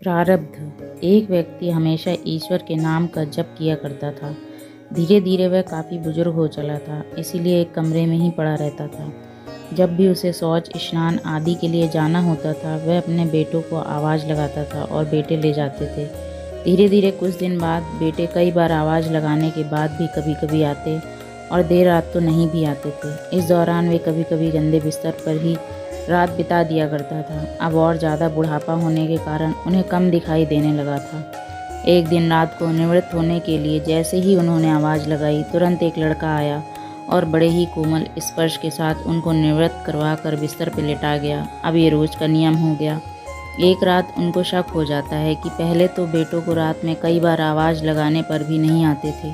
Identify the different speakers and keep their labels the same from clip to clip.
Speaker 1: प्रारब्ध। एक व्यक्ति हमेशा ईश्वर के नाम का जप किया करता था। धीरे धीरे वह काफ़ी बुजुर्ग हो चला था, इसीलिए एक कमरे में ही पड़ा रहता था। जब भी उसे शौच, स्नान आदि के लिए जाना होता था, वह अपने बेटों को आवाज़ लगाता था और बेटे ले जाते थे। धीरे धीरे कुछ दिन बाद बेटे कई बार आवाज़ लगाने के बाद भी कभी कभी आते और देर रात तो नहीं भी आते थे। इस दौरान वे कभी कभी गंदे बिस्तर पर ही रात बिता दिया करता था। अब और ज़्यादा बुढ़ापा होने के कारण उन्हें कम दिखाई देने लगा था। एक दिन रात को निवृत्त होने के लिए जैसे ही उन्होंने आवाज़ लगाई, तुरंत एक लड़का आया और बड़े ही कोमल स्पर्श के साथ उनको निवृत्त करवा कर बिस्तर पर लेटा गया। अब ये रोज़ का नियम हो गया। एक रात उनको शक हो जाता है कि पहले तो बेटों को रात में कई बार आवाज़ लगाने पर भी नहीं आते थे,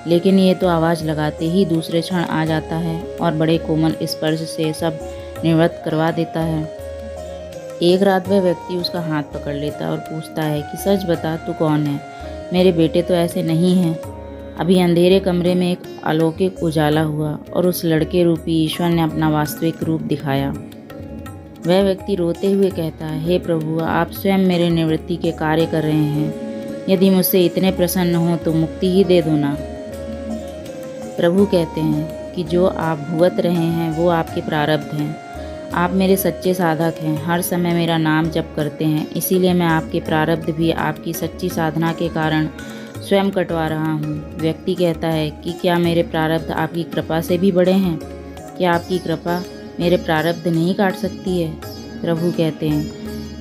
Speaker 1: लेकिन ये तो आवाज़ लगाते ही दूसरे क्षण आ जाता है और बड़े कोमल स्पर्श से सब निवृत्त करवा देता है। एक रात वह व्यक्ति उसका हाथ पकड़ लेता है और पूछता है कि सच बता, तू कौन है? मेरे बेटे तो ऐसे नहीं हैं। अभी अंधेरे कमरे में एक अलौकिक उजाला हुआ और उस लड़के रूपी ईश्वर ने अपना वास्तविक रूप दिखाया। वह व्यक्ति रोते हुए कहता है, हे प्रभु, आप स्वयं मेरे निवृत्ति के कार्य कर रहे हैं। यदि मुझसे इतने प्रसन्न हो तो मुक्ति ही दे दो ना। प्रभु कहते हैं कि जो आप भुगत रहे हैं वो आपके प्रारब्ध हैं। आप मेरे सच्चे साधक हैं, हर समय मेरा नाम जप करते हैं, इसीलिए मैं आपके प्रारब्ध भी आपकी सच्ची साधना के कारण स्वयं कटवा रहा हूँ। व्यक्ति कहता है कि क्या मेरे प्रारब्ध आपकी कृपा से भी बड़े हैं? क्या आपकी कृपा मेरे प्रारब्ध नहीं काट सकती है? प्रभु कहते हैं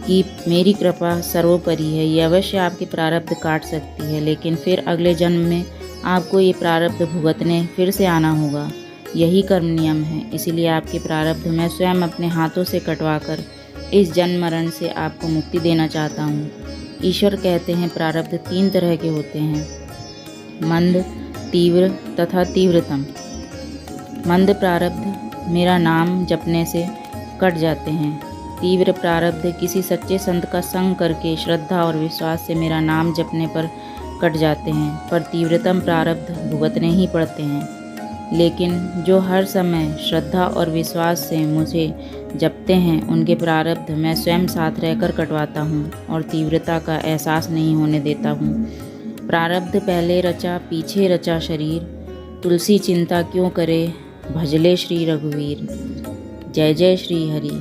Speaker 1: कि मेरी कृपा सर्वोपरि है, ये अवश्य आपके प्रारब्ध काट सकती है, लेकिन फिर अगले जन्म में आपको ये प्रारब्ध भुगतने फिर से आना होगा। यही कर्म नियम है, इसीलिए आपके प्रारब्ध मैं स्वयं अपने हाथों से कटवा कर इस जन्म मरण से आपको मुक्ति देना चाहता हूँ। ईश्वर कहते हैं प्रारब्ध 3 तरह के होते हैं, मंद, तीव्र तथा तीव्रतम। मंद प्रारब्ध मेरा नाम जपने से कट जाते हैं। तीव्र प्रारब्ध किसी सच्चे संत का संग करके श्रद्धा और विश्वास से मेरा नाम जपने पर कट जाते हैं, पर तीव्रतम प्रारब्ध भुगतने ही पड़ते हैं। लेकिन जो हर समय श्रद्धा और विश्वास से मुझे जपते हैं, उनके प्रारब्ध मैं स्वयं साथ रहकर कटवाता हूँ और तीव्रता का एहसास नहीं होने देता हूँ। प्रारब्ध पहले रचा पीछे रचा शरीर, तुलसी चिंता क्यों करे, भजले श्री रघुवीर। जय जय श्री हरि।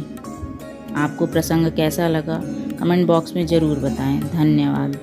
Speaker 1: आपको प्रसंग कैसा लगा कमेंट बॉक्स में ज़रूर बताएं। धन्यवाद।